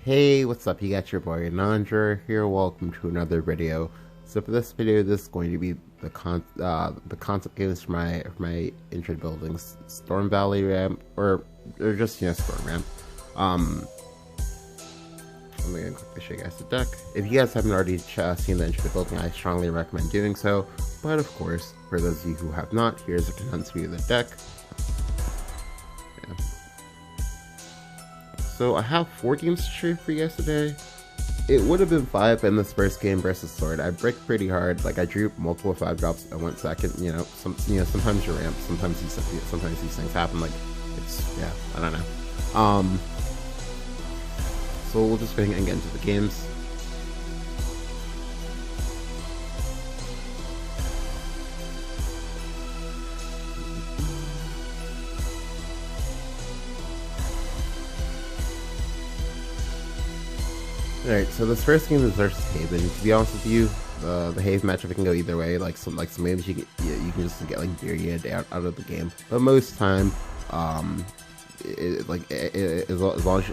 Hey, what's up? You got your boy Nandra here. Welcome to another video. So for this video, this is going to be the concept games for my intro buildings, Storm Valley Ramp, or just Storm Ramp. I'm gonna quickly show you guys the deck. If you guys haven't already seen the intro building, I strongly recommend doing so. But of course, for those of you who have not, here's a condensed view of the deck. So I have 4 games to show for you guys today. It would have been 5 in this first game versus Sword. I bricked pretty hard. Like I drew multiple 5 drops. I went second. Sometimes you ramp. Sometimes these things happen. Like I don't know. So we'll just go ahead and get into the games. Alright, so this first game is versus Haven. To be honest with you, the Haven matchup can go either way. Like some games you can just get like Myriad out of the game, but most time, as long as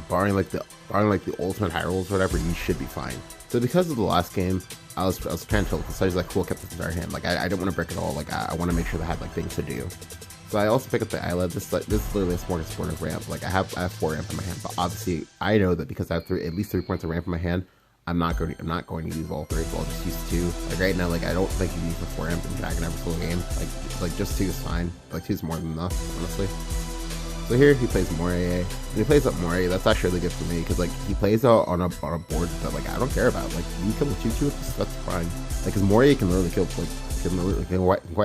barring the ultimate high rolls or whatever, you should be fine. So because of the last game, I was trying to tilt because I was like, cool, kept this in our hand. Like I didn't want to break it all. Like I want to make sure that I had like things to do. So I also pick up the island. This is literally a smorgasbord ramp. Like I have 4 ramp in my hand, but obviously I know that because I have at least 3 points of ramp in my hand, I'm not going to use all 3. So I'll just use 2. Like right now, like I don't think you use the 4 ramp in Dragon every single game. Like just 2 is fine. Like 2 is more than enough, honestly. So here he plays Moray. When he plays up Moray, that's actually really good for me because like he plays out on a board that like I don't care about. Like you kill the 2/2, that's fine. Like because Moray can literally kill quite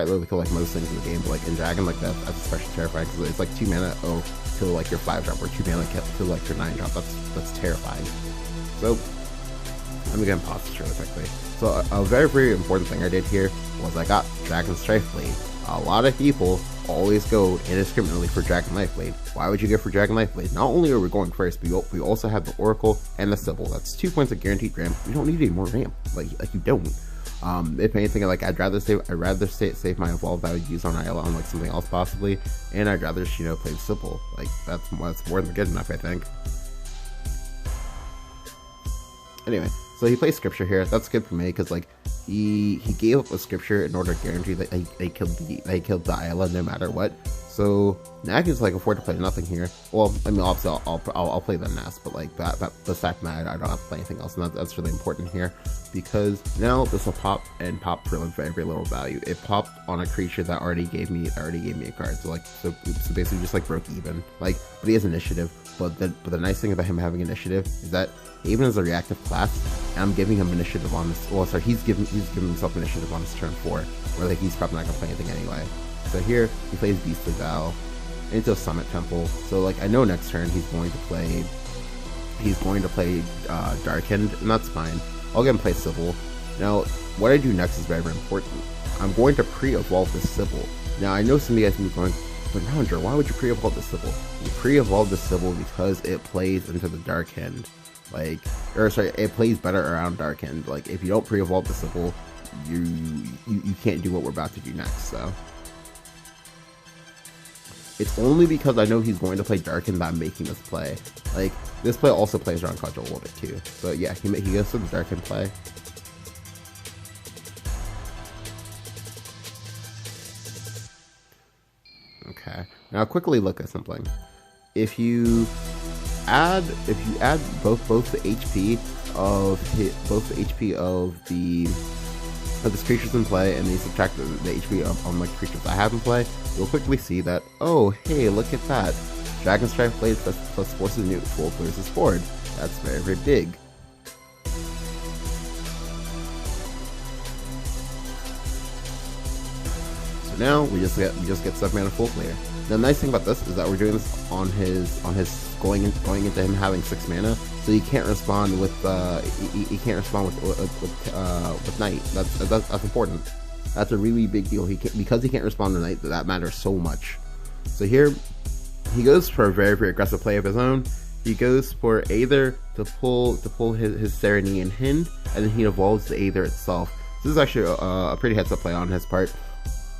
literally kill like most things in the game, but like in Dragon, like that's especially terrifying because it's like 2 mana kill like your 5 drop or 2 mana kill like your 9 drop. That's terrifying. So I'm gonna pause this really quickly. So a very, very important thing I did here was I got Dragon Strife Blade. A lot of people always go indiscriminately for Dragon Lifeblade. Why would you go for Dragon Lifeblade? Not only are we going first, but we also have the Oracle and the Sybil. That's 2 points of guaranteed ramp. We don't need any more ramp. Like you don't. If anything, like I'd rather save my evolve that I would use on Isla on like something else possibly, and I'd rather play Sybil. Like that's more than good enough, I think. Anyway, so he plays Scripture here. That's good for me because like he gave up a Scripture in order to guarantee that they killed the Isla no matter what. So now I can just like afford to play nothing here. Well, I mean obviously I'll play the Nest, but like that besides that I don't have to play anything else, and that's really important here because now this will pop for like very, very little value. It popped on a creature that already gave me a card. So basically just like broke even. Like, but he has initiative. But the nice thing about him having initiative is that Haven is a reactive class, and I'm giving him initiative on this. Well, sorry, he's giving himself initiative on his turn 4, where like he's probably not gonna play anything anyway. So here he plays Beastly Vow into a Summit Temple. So like I know next turn he's going to play Darkened, and that's fine. I'll get him play Sybil. Now what I do next is very, very important. I'm going to pre-evolve this Sybil. Now I know some of you guys may be going, but Nandra, why would you pre-evolve the Sybil? You pre-evolve the Sybil because it plays into the Darkened. It plays better around Darkened. Like if you don't pre-evolve the Sybil, you can't do what we're about to do next. So it's only because I know he's going to play Darkened that I'm making this play. Like this play also plays around Cudgel a little bit too. So yeah, he goes to the Darkened play. Okay, now quickly look at something. If you add both the HP of this creatures in play, and then you subtract the HP on like creatures I have in play, you'll quickly see that, oh hey, look at that, Dragon Strife Blade plus forces neutral clears his board. That's very, very big. So now we just get 7 mana full clear. The nice thing about this is that we're doing this on his going into him having 6 mana, so he can't respond with Night. That's important. That's a really big deal. Because he can't respond to Night, that matters so much. So here he goes for a very, very aggressive play of his own. He goes for Aether to pull his Serenian Hind, and then he evolves the Aether itself. This is actually a pretty heads up play on his part.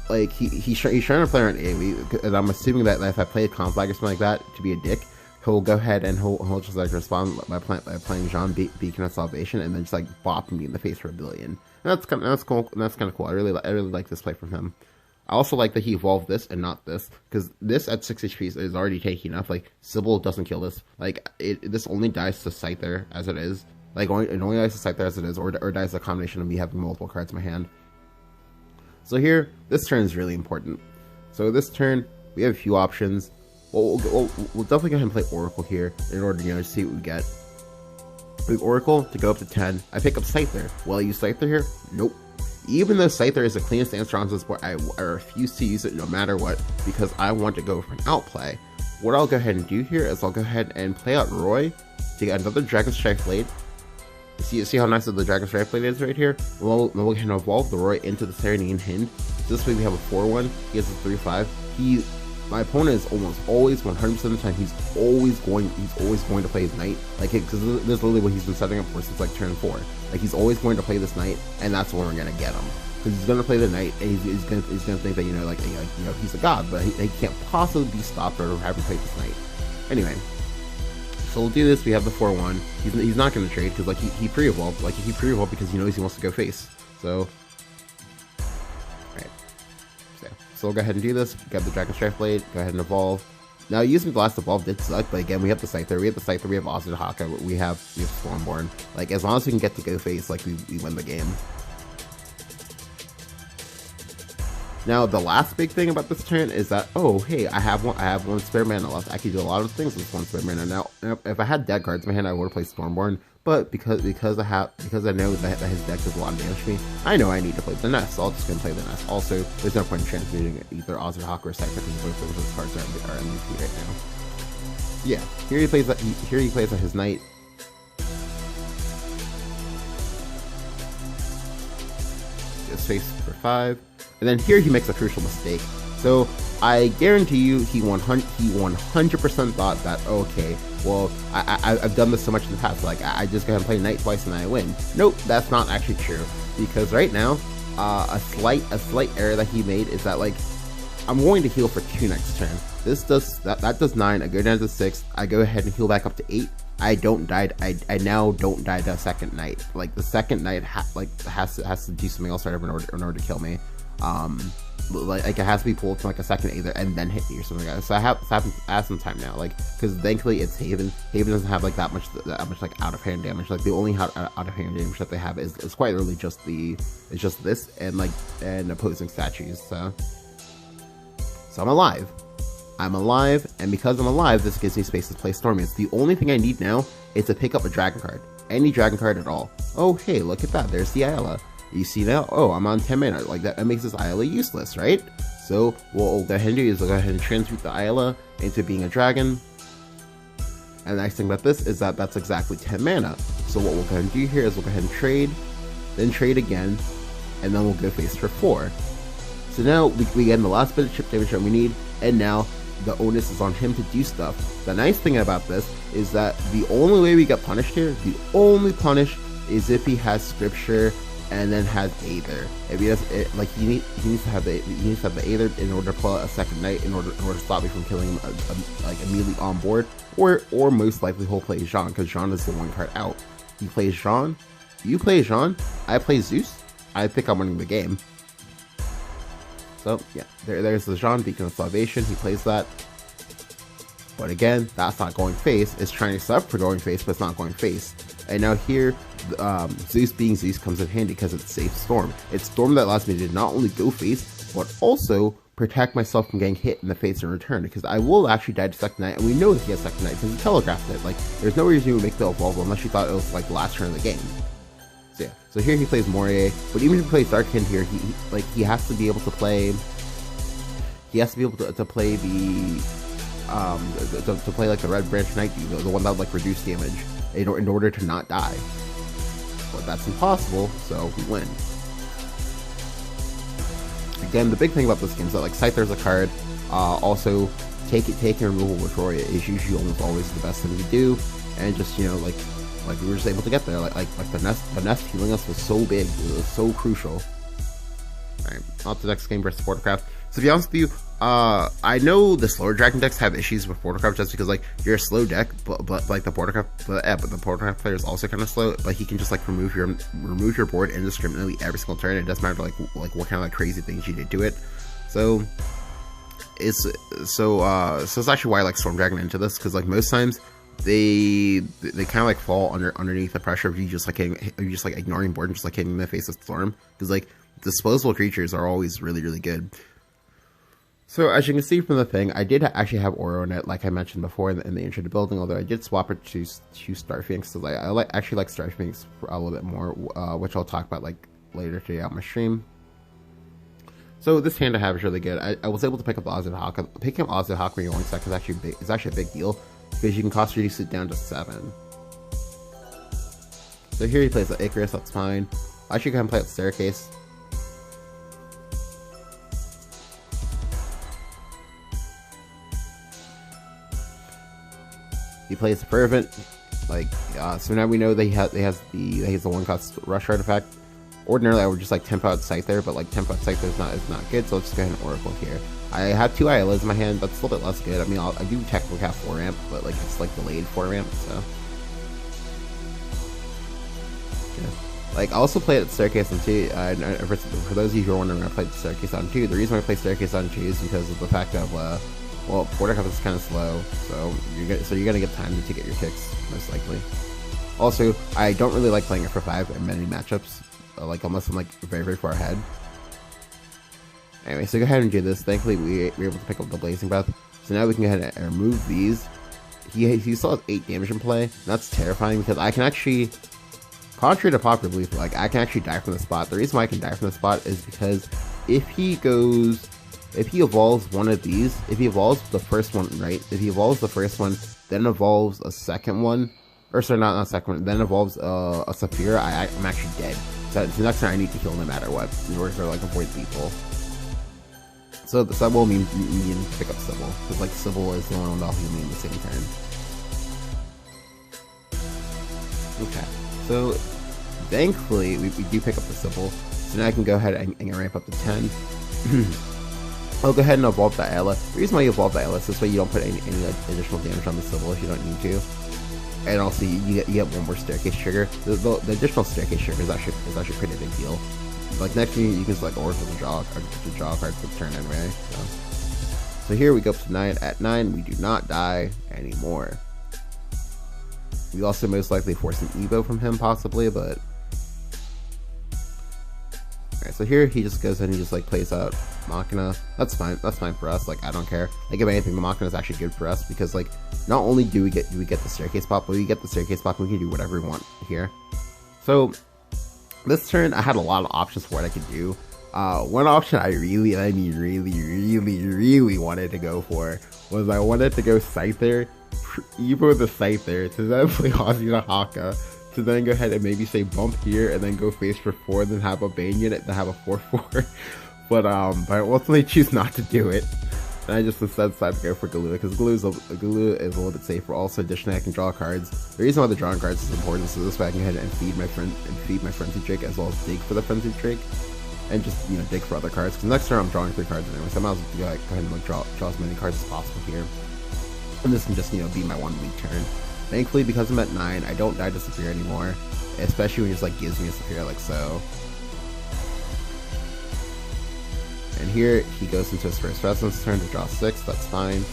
Like he's trying to play around AoE, and I'm assuming that if I play a Conflag or something like that to be a dick, he'll go ahead and he'll just like respond by playing Jean Beacon of Salvation, and then just like bop me in the face for a billion. And that's kind of cool. That's kind of cool. I really like this play from him. I also like that he evolved this and not this, because this at 6 HP is already taking enough. Like, Sybil doesn't kill this. Like, this only dies to Scyther as it is. Like, it only dies to Scyther as it is, or dies a combination of me having multiple cards in my hand. So here, this turn is really important. So this turn, we have a few options. We'll definitely go ahead and play Oracle here in order to, to see what we get. With Oracle to go up to 10, I pick up Scyther. Will I use Scyther here? Nope. Even though Scyther is the cleanest and strongest board, I refuse to use it no matter what, because I want to go for an outplay. What I'll go ahead and do here is I'll go ahead and play out Roy to get another Dragon Strike Blade. See how nice the Dragon Strike Blade is right here? We'll go ahead and evolve the Roy into the Serenine Hind. This way we have a 4-1, he has a 3-5. My opponent is almost always, 100% of the time, he's always going to play his Knight. Like, because this is literally what he's been setting up for since like turn 4. Like, he's always going to play this Knight, and that's when we're gonna get him. Because he's gonna play the Knight, and he's gonna think that he's a god, but he can't possibly be stopped or have him play this Knight. Anyway, so we'll do this. We have the 4-1. He's not gonna trade because like he pre-evolved. Like, he pre-evolved because he knows he wants to go face. So. So we'll go ahead and do this. Grab the Dragon Strike Blade, go ahead and evolve. Now, using the last evolve did suck, but again, we have the Scyther, we have Ozzy Haka, we have Stormborn. Like, as long as we can get to go face, like, we win the game. Now, the last big thing about this turn is that, oh, hey, I have one spare mana left. I can do a lot of things with one spare mana. Now, if I had dead cards in my hand, I would have played Stormborn, but because I know that his deck does a lot of damage to me, I know I need to play the Nest, so I'll just go and play the Nest. Also, there's no point in transmuting either Ozzy Haka or Scyther because both of those cards are MVP right now. Yeah, here he plays his Knight. His face for 5. And then here he makes a crucial mistake. So I guarantee you he 100% thought that, okay, well, I've done this so much in the past, like I just go ahead and play Knight twice and I win. Nope, that's not actually true. Because right now, a slight error that he made is that, like, I'm going to heal for 2 next turn. This does that does 9. I go down to 6. I go ahead and heal back up to 8. I don't die. I now don't die to a second Knight. Like, the second Knight has to do something else in order to kill me. Like it has to be pulled from like a second Aether and then hit me or something like that. So I have some time now, like, because thankfully it's Haven. Haven doesn't have like that much like out of hand damage. Like, the only out of hand damage that they have is quite literally just this and opposing statues. So I'm alive. And because I'm alive, this gives me space to play Stormy. It's the only thing I need now is to pick up a dragon card, any dragon card at all. Oh, hey, look at that. There's the Ayla. You see now? Oh, I'm on 10 mana. Like, that makes this Ayla useless, right? So what we'll go ahead and do is we'll go ahead and transmute the Ayla into being a dragon. And the nice thing about this is that that's exactly 10 mana. So what we'll go ahead and do here is we'll go ahead and trade, then trade again, and then we'll go face for 4. So now we get the last bit of chip damage that we need, and now the onus is on him to do stuff. The nice thing about this is that the only way we get punished here, the only punish, is if he has Scripture and then has Aether. If he does it, like, he needs to have the Aether in order to pull out a second Knight in order to stop me from killing him like immediately on board, or most likely he'll play Jean, because Jean is the one card out. He plays Jean, you play Jean, I play Zeus. I think I'm winning the game. So yeah, there's the Jean Beacon of Salvation. He plays that, but again, that's not going face. It's trying to set up for going face, but it's not going face. And now here, Zeus being Zeus comes in handy because it's safe Storm. It's Storm that allows me to not only go face, but also protect myself from getting hit in the face in return, because I will actually die to Second Knight, and we know that he has Second Knight because he telegraphed it. Like, there's no reason you would make the evolve unless you thought it was like the last turn of the game. So yeah, so here he plays Moria, but even if he plays Darkhind here, he has to be able to play. He has to be able to play the to play like the Red Branch Knight, the one that would like reduce damage in order to not die. But that's impossible, so we win. Again, the big thing about this game is that, like, Scyther's a card. Also, taking removal with Roy is usually almost always the best thing to do, and just, you know, like we were just able to get there. Like the nest healing us was so big, it was so crucial. Alright, on to the next game versus Bordercraft. So to be honest with you, I know the slower dragon decks have issues with Bordercraft just because like you're a slow deck, but like the Bordercraft player is also kind of slow. But he can just like remove your board indiscriminately every single turn. It doesn't matter like what kind of like crazy things you did to it. So it's actually why I like Storm Dragon into this, because like most times they kind of like fall underneath the pressure of you just like ignoring board and just like hitting the face of Storm, because like disposable creatures are always really good. So as you can see from the thing, I did actually have Oro in it, like I mentioned before in the intro to building, although I did swap it to Starphoenix, because I actually like Starphoenix a little bit more, which I'll talk about like later today on my stream. So this hand I have is really good. I was able to pick up the Ozzy Hawk. Picking up Ozzy Hawk when you're going second is actually a big deal, because you can cost reduce it down to 7. So here he plays the Icarus, that's fine. I should go ahead and play out the Staircase. He plays the Fervent, like so now we know that he has the 1-cost Rush artifact. Ordinarily I would just like tempo out Scyther, but like tempo out Scyther is not good, so let's just go ahead and Oracle here. I have 2 Iolas in my hand, that's a little bit less good. I mean, I do technically have 4 ramp, but like it's like delayed 4 ramp, so yeah. Like I also played at Staircase on 2. For those of you who are wondering, I played the Staircase on 2. The reason why I play Staircase on 2 is because of the fact of well, Bordercraft is kind of slow, so you're gonna get time to get your kicks most likely. Also, I don't really like playing it for 5 in many matchups, like unless I'm like very far ahead. Anyway, so go ahead and do this. Thankfully, we were able to pick up the Blazing Breath, so now we can go ahead and remove these. He still has 8 damage in play. that's terrifying because I can actually, contrary to popular belief, like I can actually die from the spot. The reason why I can die from the spot is because if he evolves one of these, if he evolves the first one, right? If he evolves the first one, then evolves a second one, or sorry, not a second one, then evolves a Saphira, I'm actually dead. So the next turn I need to heal no matter what, in order to like avoid lethal. So that will mean me to pick up Sybil, because like Sybil is the only one that'll heal me in the same turn. Okay, so thankfully we do pick up the Sybil, so now I can go ahead and ramp up to 10. I'll go ahead and evolve the Ayla. The reason why you evolve the Ayla is this way you don't put any additional damage on the Sybil if you don't need to. And also you get one more Staircase trigger. The additional Staircase trigger is actually a pretty big deal. Like next thing you can select Oracle to draw a card for the turn anyway. So here we go up to 9. At 9 we do not die anymore. We also most likely force an Evo from him possibly, but alright, so here he just goes in and he just like plays out Machina. That's fine for us, like I don't care. Like if anything, the Machina is actually good for us, because like not only do we get the Staircase pop, but we get the Staircase pop and we can do whatever we want here. So this turn I had a lot of options for what I could do. One option I really wanted to go for was I wanted to go Scyther, Evo the Scyther, to then play Ozzy Haka, to then go ahead and maybe say bump here and then go face for 4, then have a Bane unit, then have a 4/4. But I ultimately choose not to do it. And I just instead decided to go for Galua, because Galua is a little bit safer. Also, additionally, I can draw cards. The reason why the drawing cards is important is so this way I can go ahead and feed my Frenzy Drake, as well as dig for the Frenzy Drake, and just dig for other cards. Because next turn I'm drawing 3 cards anyway, so I might as well go ahead and like draw as many cards as possible here. And this can just be my 1 week turn. Thankfully, because I'm at 9, I don't die to Saphira anymore, especially when he just like gives me a Saphira like so. And here he goes into his first Resonance turn to draw 6. That's fine.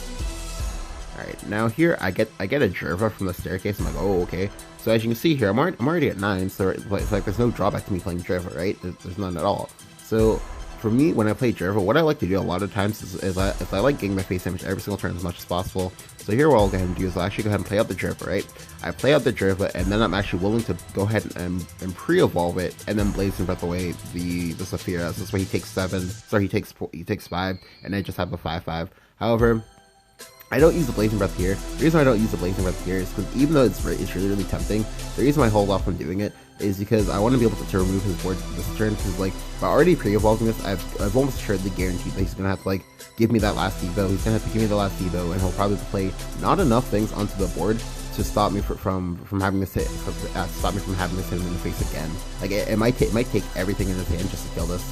Alright, now here I get a Jerva from the Staircase. I'm like, oh, okay. So as you can see here, I'm already at 9, so it's like there's no drawback to me playing Jerva, right? There's none at all. So for me, when I play Jerva, what I like to do a lot of times is I like getting my face damage every single turn as much as possible. So here what I'll go ahead and do is I'll actually go ahead and play out the Jerva, right? I play out the Jerva, and then I'm actually willing to go ahead and pre-evolve it, and then Blazing Breath away the Saphira. So this way he takes 7, sorry, he takes 5, and I just have a 5/5. However, I don't use the Blazing Breath here. The reason why I don't use the Blazing Breath here is because even though it's really tempting, the reason why I hold off on doing it is because I want to be able to remove his board this turn, because like by already pre-evolving this, I've almost assuredly guaranteed that he's gonna have to like give me that last Evo. He's gonna have to give me the last Evo, and he'll probably play not enough things onto the board to stop me from having this hit, stop me from having this hit him in the face again. Like it might take everything in his hand just to kill this.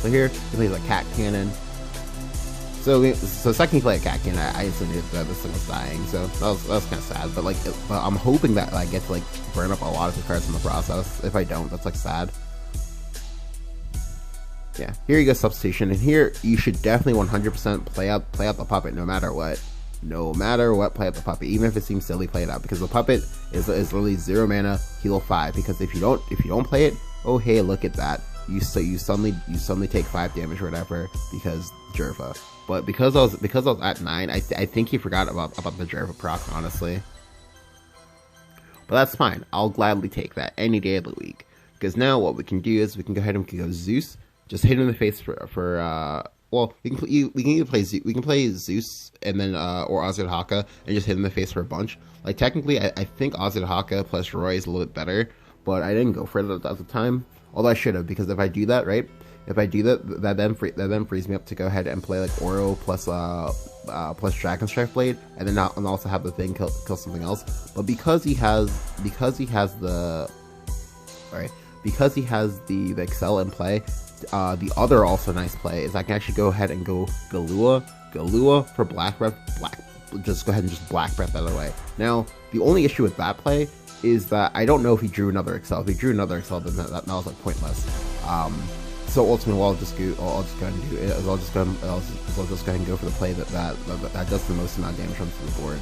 So here he plays a cat cannon. So second he played a cat cannon, I instantly knew that this thing was dying. So that was kind of sad. But like, but I'm hoping that I get to like burn up a lot of the cards in the process. If I don't, that's like sad. Yeah, here you go, substitution, and here you should definitely 100% play out the puppet no matter what. No matter what, play out the puppet, even if it seems silly, play it out, because the puppet is literally 0 mana, heal 5. Because if you don't play it, oh hey, look at that, you suddenly take 5 damage or whatever because Jerva. But because I was at 9, I think he forgot about the Jerva proc, honestly. But that's fine. I'll gladly take that any day of the week, because now what we can do is we can go ahead and we can go Zeus. Just hit him in the face well, we can either play Zeus and then or Ozzy Haka and just hit him in the face for a bunch. Like technically, I think Ozzy Haka plus Roy is a little bit better, but I didn't go for it at the time. Although I should have, because if I do that, right? If I do that, that then frees me up to go ahead and play like Oro plus Dragon Strike Blade, and then and also have the thing kill something else. But because he has the Excel in play. The other also nice play is I can actually go ahead and go Galua for Black Breath, just go ahead and just Black Breath out of the way. Now, the only issue with that play is that I don't know if he drew another Excel. If he drew another Excel, then that was like pointless. So ultimately, what I'll just go ahead and do is I'll just go ahead and go for the play that does the most amount of damage onto the board.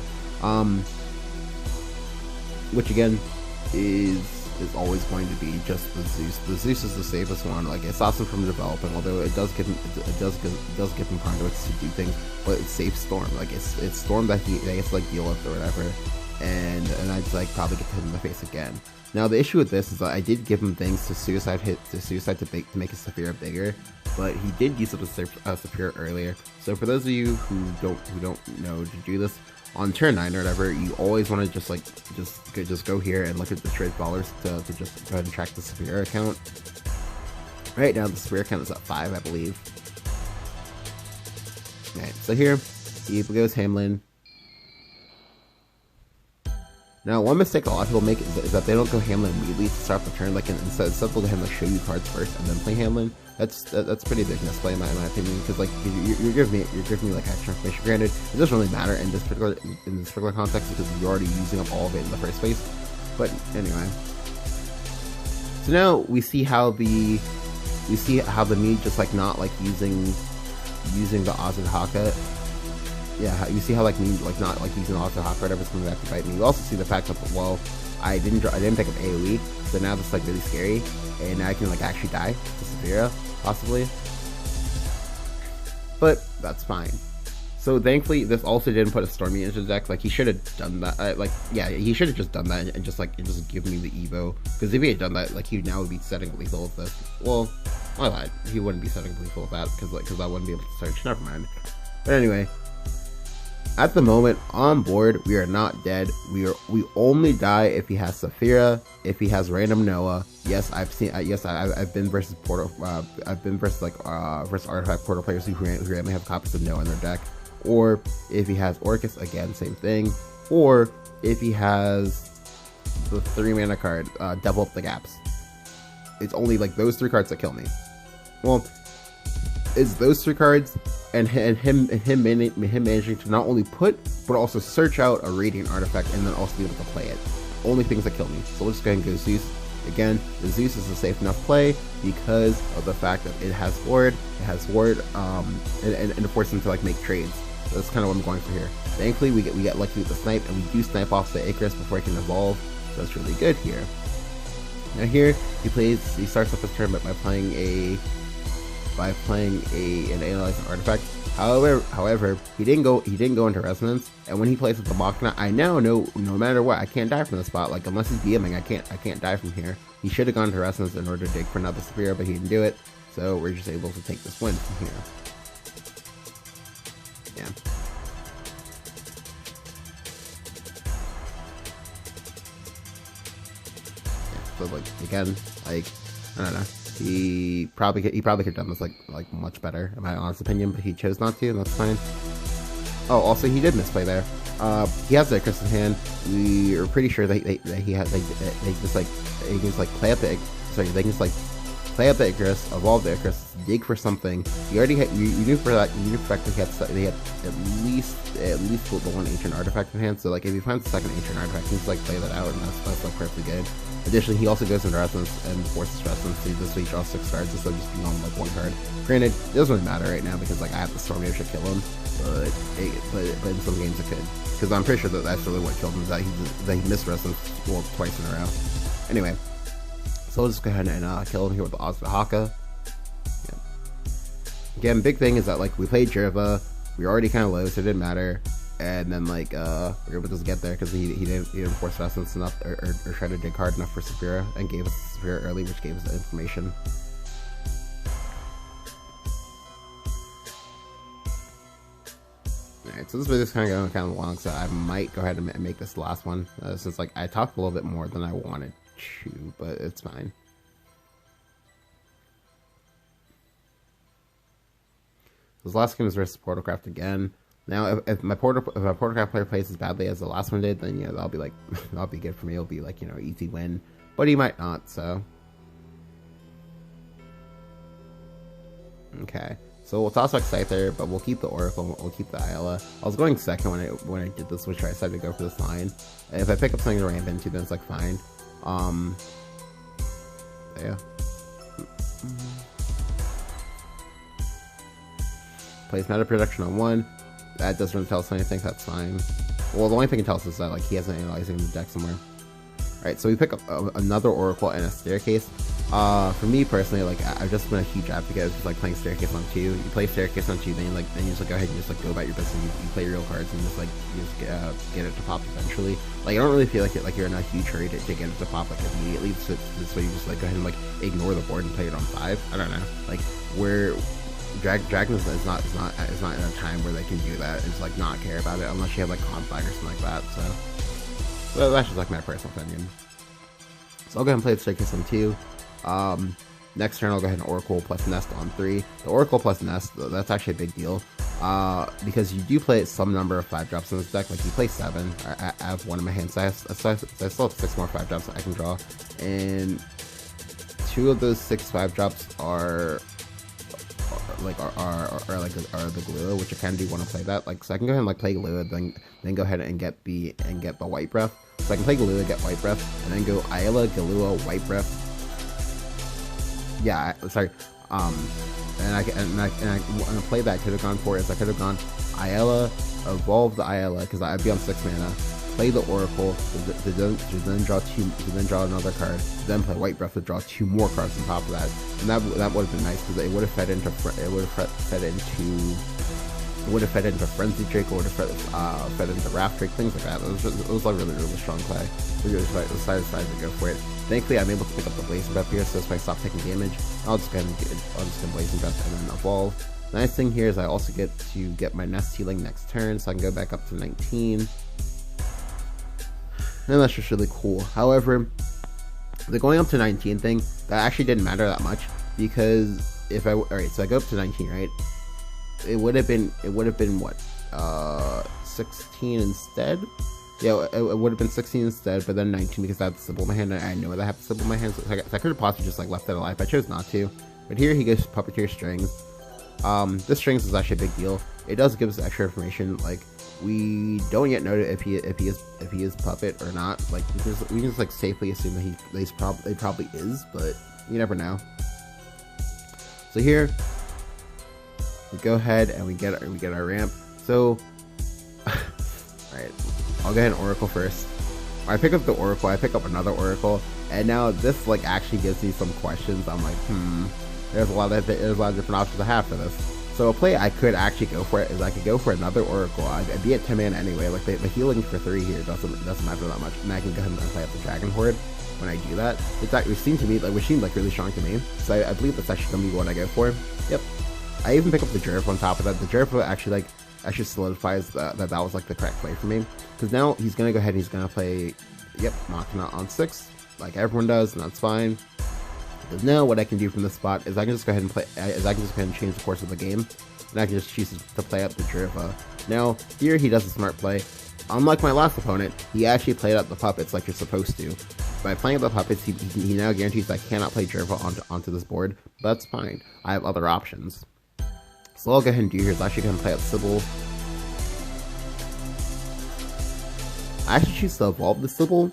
Which again is always going to be just the Zeus. The Zeus is the safest one. Like, it stops him from developing, although it does give him conduits to do things, but it's safe Storm. Like, it's Storm that he gets to like deal with or whatever, and I just like probably get to hit him in the face again. Now the issue with this is that I did give him things to suicide to make his Saphira bigger, but he did use up the Saphira earlier. So for those of you who don't know to do this, on turn 9 or whatever, you always want to just go here and look at the trade dollars to just go ahead and track the Saphira account. Right now the Saphira account is at 5, I believe. Alright, so here he goes Hamlin. Now, one mistake a lot of people make is that they don't go Hamlin immediately to start the turn. Like, instead they'll go ahead and like show you cards first and then play Hamlin. That's pretty big misplay in my opinion, because like you're giving me like extra information. Granted, it doesn't really matter in this particular context because you're already using up all of it in the first place. But anyway, so now we see how the me just like not like using the Ozzy Haka. Yeah, you see how like me like not like using Ozzy Haka or whatever's coming back to bite me. You also see the fact that, well, I didn't pick up AoE, so now that's like really scary, and now I can like actually die to Saphira, possibly. But that's fine. So thankfully, this also didn't put a Stormy into the deck. Like, he should have done that. He should have just done that and just give me the Evo. Because if he had done that, like, he now would be setting lethal with this. Well, I lied. He wouldn't be setting lethal with that because I wouldn't be able to search. Never mind. But anyway. At the moment, on board, we are not dead. We only die if he has Saphira, if he has random Noah. Yes, I've been versus portal. I've been versus versus artifact portal players who randomly have copies of Noah in their deck, or if he has Orcus, again, same thing, or if he has the 3 mana card, double up the gaps. It's only like those 3 cards that kill me. Well, it's those 3 cards. And him managing to not only put, but also search out a Radiant artifact and then also be able to play it. Only things that kill me. So let's go ahead and go Zeus. Again, the Zeus is a safe enough play because of the fact that it has ward, and it forces him to like make trades. So that's kind of what I'm going for here. Thankfully, we get lucky with the snipe, and we do snipe off the Icarus before it can evolve. So that's really good here. Now here, he starts off his turn by playing an analyzing artifact. However, he didn't go into resonance, and when he plays with the Machina, I now know no matter what, I can't die from this spot. Like, unless he's DMing, I can't die from here. He should have gone to resonance in order to dig for another Saphira, but he didn't do it. So we're just able to take this win from here. Yeah. So like again, like I don't know. He probably could have done this like much better, in my honest opinion, but he chose not to, and that's fine. Oh, also he did misplay there. He has the Icarus in hand. We are pretty sure that he has they can just like play up the sorry, they can just like play up the Icarus, evolve the Icarus, dig for something. You already had, you knew for that, you knew for fact they had at least the one ancient artifact in hand. So like if you find the second ancient artifact, you can just like play that out, and that's like perfectly good. Additionally, he also goes into resonance and forces resonance, so this way you draw 6 cards instead of just being on like 1 card. Granted, it doesn't really matter right now because like I have the Storm Ramp to kill him, but in some games it could, because I'm pretty sure that that's really what killed him, is that he missed resonance twice in a row. Anyway, so we'll just go ahead and kill him here with the Ozma Haka. Yeah. Again, big thing is that like we played Jerva, we were already kind of low, so it didn't matter. And then like we were able to get there because he didn't force resonance enough or try to dig hard enough for Saphira, and gave us Saphira early, which gave us the information. Alright, so this video is kind of going kind of long, so I might go ahead and make this the last one, since like I talked a little bit more than I wanted to, but it's fine. This last game is versus Portalcraft again. Now, if my Portalcraft player plays as badly as the last one did, then, you know, that'll be like, that'll be good for me. It'll be like, you know, easy win. But he might not, so. Okay. So we'll toss back Scyther, but we'll keep the Oracle, we'll keep the Ayla. I was going second when I did this, which I decided to go for this line. And if I pick up something to ramp into, then it's like fine. Yeah. Plays Meta Protection on 1. That doesn't really tell us anything, that's fine. Well, the only thing it tells us is that like he has an analyzing in the deck somewhere. Alright, so we pick up another Oracle and a Staircase. For me personally, like I've just been a huge advocate of just like playing Staircase on 2. You play Staircase on 2, then you just like go ahead and just like go about your business. You play real cards and just like you just get it to pop eventually. Like I don't really feel like you're in a huge hurry to get it to pop like immediately. So this way you just like go ahead and like ignore the board and play it on 5. I don't know. Like where Dragon is not in a time where they can do that. It's like not care about it unless you have like comp flag or something like that. So that's just like my personal opinion. So I'll go ahead and play the Staircase on 2. Next turn I'll go ahead and Oracle plus Nest on 3. The Oracle plus Nest, that's actually a big deal. Because you do play some number of 5-drops in this deck. Like you play 7. I have 1 in my hand, so I still have 6 more 5-drops that I can draw. And 2 of those 6 5-drops are the Glue, which I kind of do want to play that. Like, so I can go ahead and like play Glue, then go ahead and get the White Breath. So I can play Galua, get White Breath, and then go Ayla, Galua, White Breath. Yeah, sorry. And I play that I could have gone for is I could have gone Ayla, evolve the Ayla because I'd be on 6 mana. Play the Oracle, to then draw another card, then play White Breath to draw 2 more cards on top of that, and that would have been nice because it would have fed into Frenzy Drake, or would have fed into Raft Drake, things like that. It was like really strong play. We really decided to go for it. Thankfully, I'm able to pick up the Blazing Breath here, so if I stop taking damage, I'll just go ahead and get Blazing Breath and then evolve. The nice thing here is I also get to get my Nest healing next turn, so I can go back up to 19. And that's just really cool. However, the going up to 19 thing, that actually didn't matter that much, because if alright, so I go up to 19, right? It would have been what? 16 instead? Yeah, it would have been 16 instead, but then 19 because I have the symbol in my hand, and I know that I have the symbol in my hand, so I could have possibly just like left it alive, but I chose not to. But here he goes Puppeteer Strings. This Strings is actually a big deal. It does give us extra information. Like, we don't yet know if he is Puppet or not. Like, we can just like safely assume that he probably is, but you never know. So here we go ahead and we get our ramp. So alright, I'll go ahead and Oracle first. When I pick up the Oracle, I pick up another Oracle, and now this like actually gives me some questions. I'm like, there's a lot of different options I have for this. So a play I could actually go for it is I could go for another Oracle. I'd be at 10 mana anyway. Like the healing for 3 here doesn't matter that much, and I can go ahead and play up the Dragon Horde when I do that. It seemed like really strong to me. So I believe that's actually gonna be what I go for. Yep. I even pick up the Jerv on top of that. The Jerv actually solidifies that was like the correct play for me, because now he's gonna go ahead and he's gonna play, Machina on 6 like everyone does, and that's fine. Because now what I can do from this spot is I can just go ahead and change the course of the game, and I can just choose to play up the Jerva. Now here he does a smart play. Unlike my last opponent, he actually played up the puppets like you're supposed to. by playing the puppets, he now guarantees that I cannot play Jerva onto this board, but that's fine. I have other options. So what I'll go ahead and do here is actually going to play out Sybil. I actually choose to evolve the Sybil.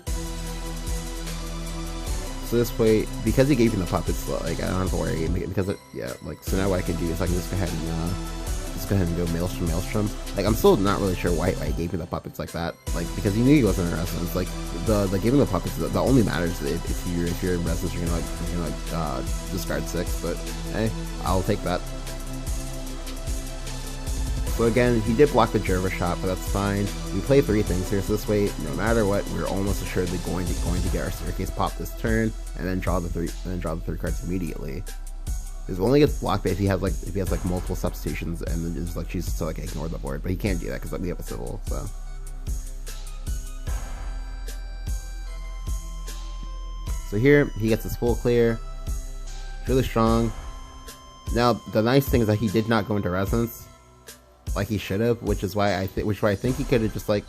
So this way, because he gave me the puppets, like I don't have to worry, because so now what I can do is I can just go ahead and go Maelstrom. Like I'm still not really sure why he gave me the puppets like that. Like because he knew he wasn't in Resonance. Like the giving the puppets, the only matters if you're in Resonance, you're gonna discard 6. But hey, I'll take that. So again, he did block the Jerva shot, but that's fine. We play 3 things here, so this way, no matter what, we're almost assuredly going to get our Staircase pop this turn, and then draw the 3 cards immediately. This only gets blocked if he has like multiple substitutions, and then just like chooses to like ignore the board. But he can't do that because we have a Sybil. So here he gets his full clear. It's really strong. Now the nice thing is that he did not go into Resonance like he should have, which is why I think he could have just like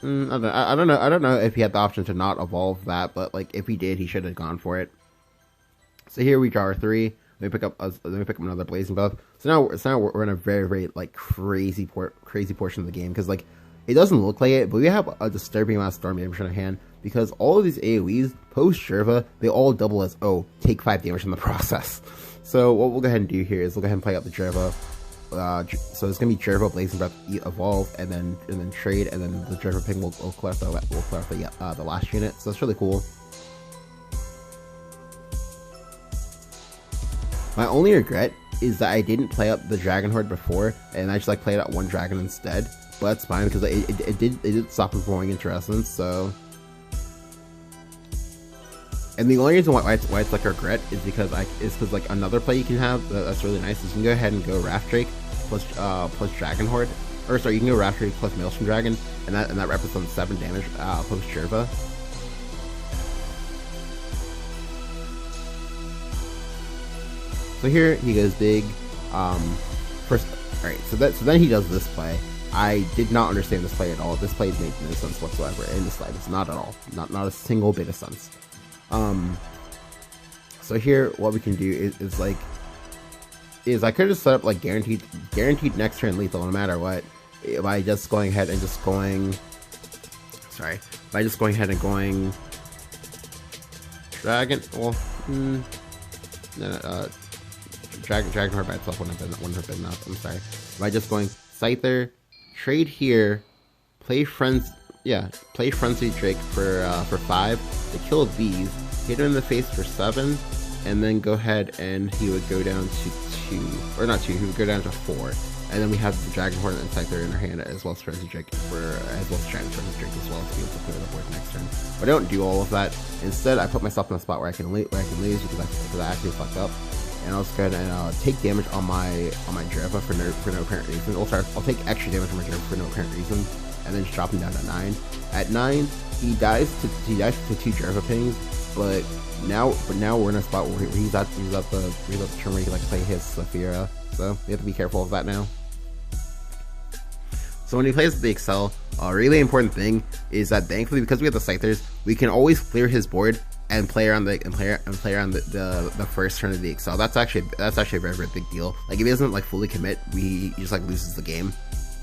I don't know if he had the option to not evolve that, but like if he did, he should have gone for it. So here we draw our 3. Let me pick up another Blazing Buff. So now we're in a very like crazy portion of the game, because like it doesn't look like it, but we have a disturbing amount of Storm damage in our hand, because all of these AoEs post Jerva, they all double as take 5 damage in the process. So what we'll go ahead and do here is we'll go ahead and play out the Jerva. So it's gonna be Jerva, Blazing Breath, evolve, and then trade, and then the Jerva ping will clear out the last unit. So that's really cool. My only regret is that I didn't play up the Dragon Horde before, and I just like played out 1 dragon instead. But that's fine because it did stop him from going into Resonance. So, and the only reason why it's like a regret is because like another play you can have that's really nice is you can go ahead and go Raft Drake plus Dragon Horde, or sorry, you can go Raft Drake plus Maelstrom Dragon, and that represents 7 damage post Jerva. So here he goes big. First, all right. So then he does this play. I did not understand this play at all. This play made no sense whatsoever in this slide. It's not at all. Not a single bit of sense. So here, what we can do is I could just set up like guaranteed next turn lethal no matter what by just going ahead and going Dragon. Well, no, Dragon Horde by itself wouldn't have been enough. I'm sorry. By just going Scyther, trade here, play Frenzy Drake for 5 to kill these, hit him in the face for 7, and then go ahead and he would go down to 2, or not 2. He would go down to 4, and then we have the Dragon Horde and Scyther in our hand, as well as Frenzy Drake to be able to clear the board next turn. But I don't do all of that. Instead, I put myself in a spot where I can lose because I actually fucked up. And I'll just go ahead and take damage on my Jerva for no apparent reason. I'll take extra damage on my Jerva for no apparent reason, and then just drop him down to 9. At 9, he dies to 2 Jerva pings, but now we're in a spot where he's at the turn where he can like play his Saphira, so we have to be careful of that now. So when he plays the Excel, a really important thing is that thankfully, because we have the Scythers, we can always clear his board and play around the first turn of the Excel. That's actually a very, very big deal. Like if he doesn't like fully commit, he just like loses the game.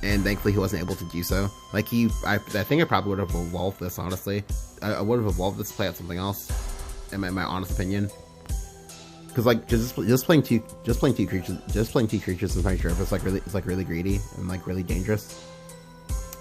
And thankfully he wasn't able to do so. Like I think I probably would have evolved this, honestly. I would have evolved this to play out something else, in my honest opinion. Because like just playing two creatures in my Jerva is like really greedy and like really dangerous.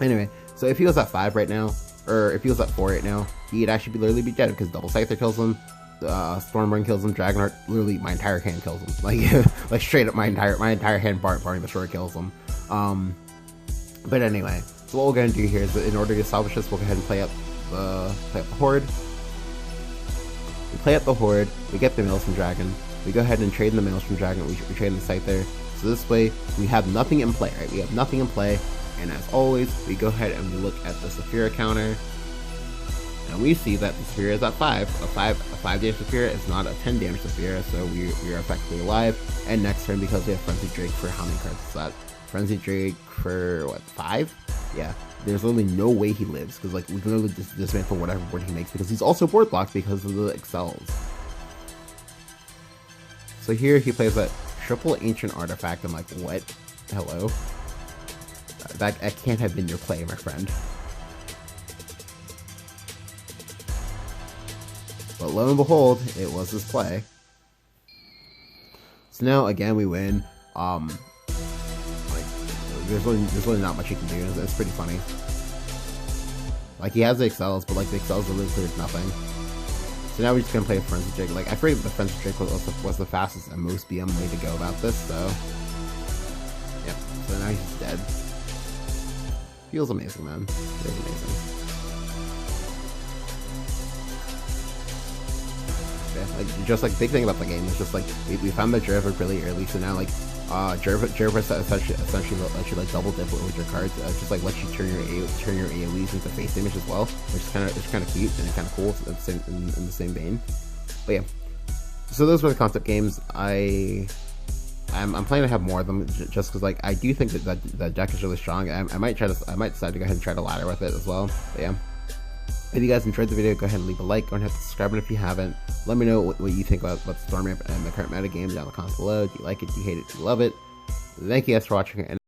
Anyway, so if he was at 5 right now, or if he was at 4 right now, he'd actually literally be dead because double Scyther kills him, Stormborn kills him, Dragonheart, literally my entire hand kills him. Like straight up my entire hand barring the short kills him. But anyway, so what we're gonna do here is that in order to establish this, we'll go ahead and play up the Horde. We play up the Horde, we get the Maelstrom Dragon, we go ahead and trade in the Maelstrom Dragon, we trade in the Scyther. So this way, we have nothing in play, right? We have nothing in play. And as always, we go ahead and we look at the Saphira counter, and we see that the Saphira is at 5. A 5 damage Saphira is not a 10 damage Saphira, so we are effectively alive. And next turn, because we have Frenzy Drake for how many cards is that? Frenzy Drake for what, 5? Yeah. there's literally no way he lives, because like we can literally just dismantle whatever board he makes, because he's also board blocked because of the excels. So here he plays that triple ancient artifact. I'm like, what? Hello? That can't have been your play, my friend. But lo and behold, it was his play. So now again we win. Like there's really not much he can do. It's pretty funny. Like he has the excels, but like the excels are really cleared nothing. So now we're just gonna play Frenzy Jig. Like I figured the Frenzy Jig was the fastest and most BM way to go about this. So yep. So now he's dead. Feels amazing, man. Feels amazing. Like just like big thing about the game is just like we found the Jerva really early, so now like Jerva essentially lets you like double dip with your cards, just like lets you turn your AoEs into face damage as well, which is kind of cute and kind of cool in the same vein. But yeah, so those were the concept games. I'm planning to have more of them just because like I do think that deck is really strong. I might decide to go ahead and try to ladder with it as well. But yeah. If you guys enjoyed the video, go ahead and leave a like, go ahead and hit subscribe, and if you haven't, let me know what you think about Storm Ramp and the current meta game down in the comments below. Do you like it? Do you hate it? Do you love it? Thank you guys for watching, and